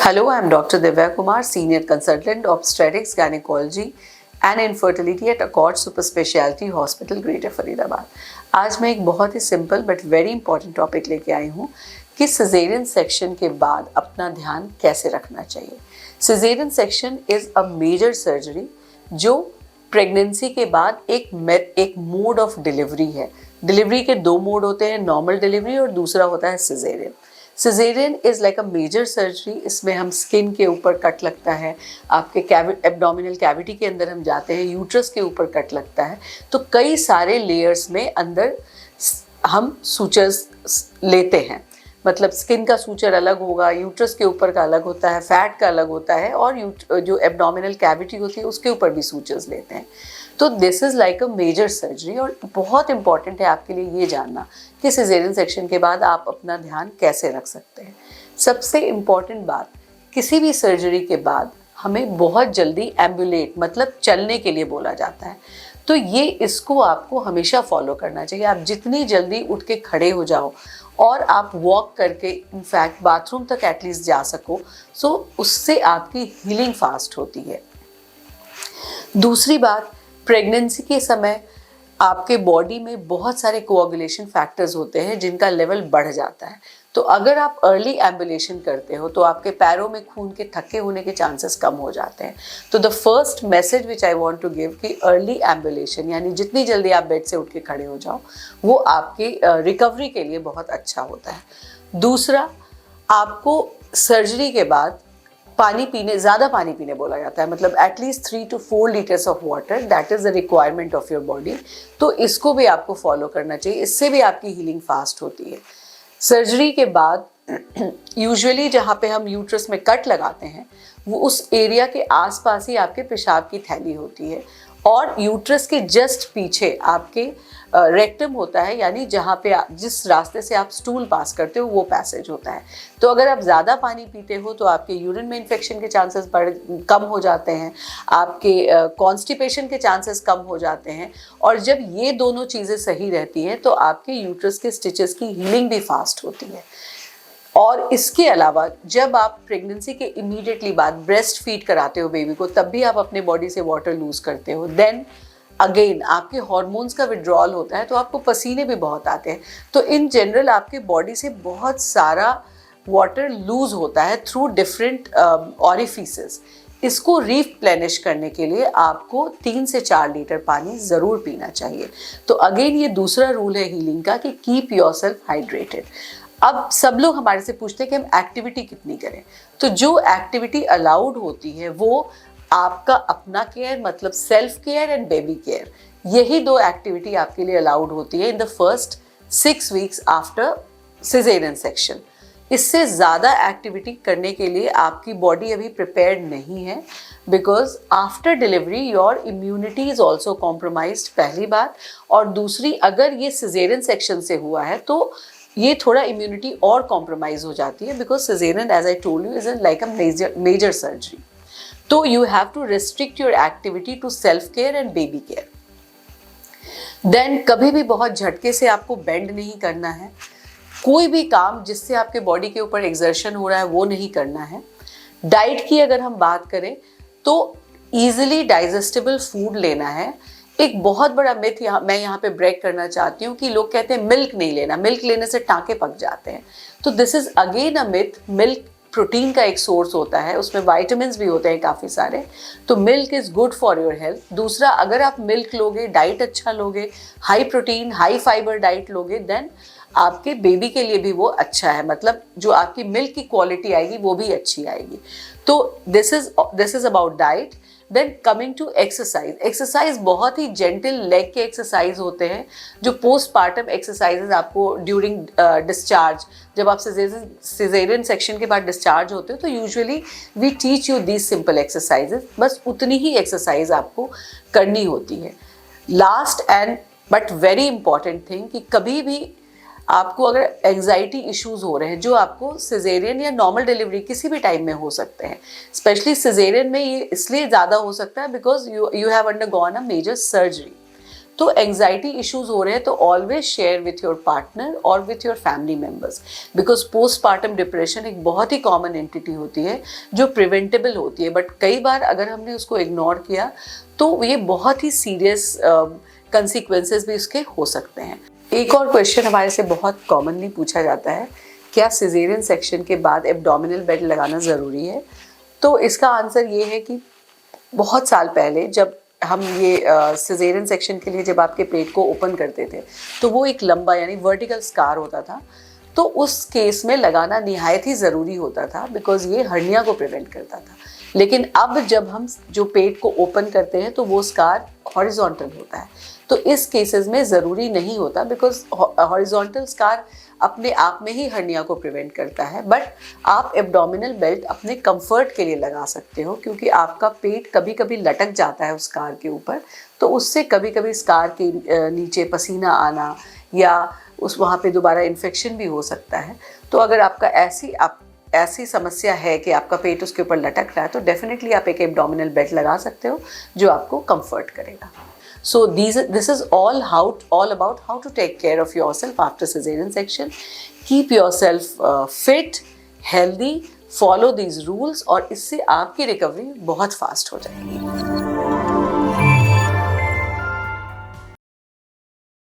Hello, I am Dr. Divya Kumar, Senior Consultant Obstetrics, Gynecology and Infertility at Accord Super Speciality Hospital, Greater Faridabad. आज मैं एक बहुत ही simple but very important topic लेके आई हूँ कि सिजेरियन सेक्शन के बाद अपना ध्यान कैसे रखना चाहिए। Caesarean section is a major surgery जो प्रेगनेंसी के बाद एक मोड ऑफ डिलीवरी है। डिलीवरी के दो मोड होते हैं, नॉर्मल डिलीवरी और दूसरा होता है caesarean. Caesarean is like a major surgery. इसमें हम स्किन के ऊपर कट लगता है, आपके एब्डोमिनल कैविटी के अंदर हम जाते हैं, यूट्रस के ऊपर कट लगता है। तो कई सारे लेयर्स में अंदर हम सूचर्स लेते हैं, मतलब स्किन का सूचर अलग होगा, यूट्रस के ऊपर का अलग होता है, फैट का अलग होता है और जो एब्डोमिनल कैविटी होती है उसके ऊपर भी सूचर्स लेते हैं। तो this is like a major surgery और बहुत इंपॉर्टेंट है आपके लिए ये जानना कि सिजेरियन सेक्शन के बाद आप अपना ध्यान कैसे रख सकते हैं। सबसे इम्पॉर्टेंट बात, किसी भी सर्जरी के बाद हमें बहुत जल्दी एम्बुलेट मतलब चलने के लिए बोला जाता है। तो ये इसको आपको हमेशा फॉलो करना चाहिए। आप जितनी जल्दी उठ के खड़े हो जाओ और आप वॉक करके इनफैक्ट बाथरूम तक एटलीस्ट जा सको, सो उससे आपकी हीलिंग फास्ट होती है। दूसरी बात, प्रेगनेंसी के समय आपके बॉडी में बहुत सारे कोआगुलेशन फैक्टर्स होते हैं जिनका लेवल बढ़ जाता है। तो अगर आप अर्ली एम्बुलेशन करते हो तो आपके पैरों में खून के थक्के होने के चांसेस कम हो जाते हैं। तो the first message which I want to give कि अर्ली एम्बुलेशन यानी जितनी जल्दी आप बेड से उठ के खड़े हो जाओ वो आपकी रिकवरी के लिए बहुत अच्छा होता है। दूसरा, आपको सर्जरी के बाद ज़्यादा पानी पीने बोला जाता है, मतलब at least 3 to 4 litres of water, that is the requirement of your body. तो इसको भी आपको फॉलो करना चाहिए, इससे भी आपकी हीलिंग फास्ट होती है। सर्जरी के बाद यूजुअली जहाँ पे हम यूट्रस में कट लगाते हैं वो उस एरिया के आसपास ही आपके पेशाब की थैली होती है और यूट्रस के जस्ट पीछे आपके रेक्टम होता है, यानी जहाँ पे जिस रास्ते से आप स्टूल पास करते हो वो पैसेज होता है। तो अगर आप ज़्यादा पानी पीते हो तो आपके यूरिन में इन्फेक्शन के चांसेस कम हो जाते हैं, आपके कॉन्स्टिपेशन के चांसेस कम हो जाते हैं। और जब ये दोनों चीज़ें सही रहती हैं तो आपके यूट्रस के स्टिचेस की हीलिंग भी फास्ट होती है। और इसके अलावा जब आप प्रेगनेंसी के इमीडिएटली बाद ब्रेस्ट फीड कराते हो बेबी को, तब भी आप अपने बॉडी से वाटर लूज करते हो। देन अगेन आपके हार्मोन्स का विड्रॉल होता है तो आपको पसीने भी बहुत आते हैं। तो इन जनरल आपके बॉडी से बहुत सारा वाटर लूज होता है थ्रू डिफरेंट ऑरिफिसेस। इसको रिप्लेनिश करने के लिए आपको 3 से 4 लीटर पानी ज़रूर पीना चाहिए। तो अगेन ये दूसरा रूल है हीलिंग का कि कीप योरसेल्फ हाइड्रेटेड। अब सब लोग हमारे से पूछते हैं कि हम एक्टिविटी कितनी करें। तो जो एक्टिविटी अलाउड होती है वो आपका अपना केयर मतलब self care and baby care, यही 2 एक्टिविटी आपके लिए अलाउड होती है in the first 6 weeks after caesarean section. इससे ज़्यादा एक्टिविटी करने के लिए आपकी बॉडी अभी प्रिपेयर्ड नहीं है, because after delivery your immunity is also compromised, पहली बात। और दूसरी, अगर ये सिजेरियन सेक्शन से हुआ है तो ये थोड़ा इम्यूनिटी और कॉम्प्रोमाइज हो जाती है, because caesarean as I told you is like a major surgery. तो you have to restrict your activity to self care and baby care. Then कभी भी बहुत झटके से आपको बेंड नहीं करना है। कोई भी काम जिससे आपके बॉडी के ऊपर एक्सर्शन हो रहा है वो नहीं करना है। डाइट की अगर हम बात करें तो ईजिली डाइजेस्टेबल फूड लेना है। एक बहुत बड़ा मिथ मैं यहाँ पे ब्रेक करना चाहती हूँ कि लोग कहते हैं मिल्क नहीं लेना, मिल्क लेने से टाँके पक जाते हैं। तो this is again a myth. Milk protein का एक सोर्स होता है, उसमें वाइटामिन्स भी होते हैं काफ़ी सारे। तो milk is good for your health. दूसरा, अगर आप मिल्क लोगे, डाइट अच्छा लोगे, high protein high fibre diet लोगे, देन आपके बेबी के लिए भी वो अच्छा है, मतलब जो आपकी मिल्क की क्वालिटी आएगी वो भी अच्छी आएगी। तो this is about diet. Then coming to exercise, exercise बहुत ही जेंटल लेग के एक्सरसाइज होते हैं जो पोस्टपार्टम एक्सरसाइजेज आपको ड्यूरिंग डिस्चार्ज, जब आप सिजेरियन सेक्शन के बाद डिस्चार्ज होते हो तो usually we teach you these simple exercises. बस उतनी ही एक्सरसाइज आपको करनी होती है। Last and but very important thing कि कभी भी आपको अगर एंजाइटी इश्यूज हो रहे हैं जो आपको सिजेरियन या नॉर्मल डिलीवरी किसी भी टाइम में हो सकते हैं, स्पेशली सिजेरियन में ये इसलिए ज़्यादा हो सकता है because you have undergone a major surgery. तो एंजाइटी इश्यूज हो रहे हैं तो always share with your partner और with your family members, because postpartum depression एक बहुत ही कॉमन एंटिटी होती है जो प्रिवेंटेबल होती है, बट कई बार अगर हमने उसको इग्नोर किया तो ये बहुत ही सीरियस कंसिक्वेंसेस भी इसके हो सकते हैं। एक और क्वेश्चन हमारे से बहुत कॉमनली पूछा जाता है, क्या सिजेरियन सेक्शन के बाद एब्डोमिनल बेड लगाना ज़रूरी है? तो इसका आंसर ये है कि बहुत साल पहले जब हम ये सिजेरियन सेक्शन के लिए जब आपके पेट को ओपन करते थे तो वो एक लंबा यानी वर्टिकल स्कार होता था, तो उस केस में लगाना निहायत ही ज़रूरी होता था बिकॉज ये हर्निया को प्रिवेंट करता था। लेकिन अब जब हम जो पेट को ओपन करते हैं तो वो स्कार हॉरिजॉन्टल होता है, तो इस केसेस में ज़रूरी नहीं होता बिकॉज हॉरिजॉन्टल स्कार अपने आप में ही हर्निया को प्रिवेंट करता है। बट आप एब्डोमिनल बेल्ट अपने कंफर्ट के लिए लगा सकते हो क्योंकि आपका पेट कभी कभी लटक जाता है उस स्कार के ऊपर, तो उससे कभी कभी स्कार के नीचे पसीना आना या उस वहाँ पे दोबारा इन्फेक्शन भी हो सकता है। तो अगर आपका ऐसी समस्या है कि आपका पेट उसके ऊपर लटक रहा है तो डेफिनेटली आप एक एब्डोमिनल बेल्ट लगा सकते हो जो आपको कंफर्ट करेगा। So this is all about how to take care of yourself after cesarean section. Keep yourself fit, healthy, follow these rules और इससे आपकी रिकवरी बहुत फास्ट हो जाएगी।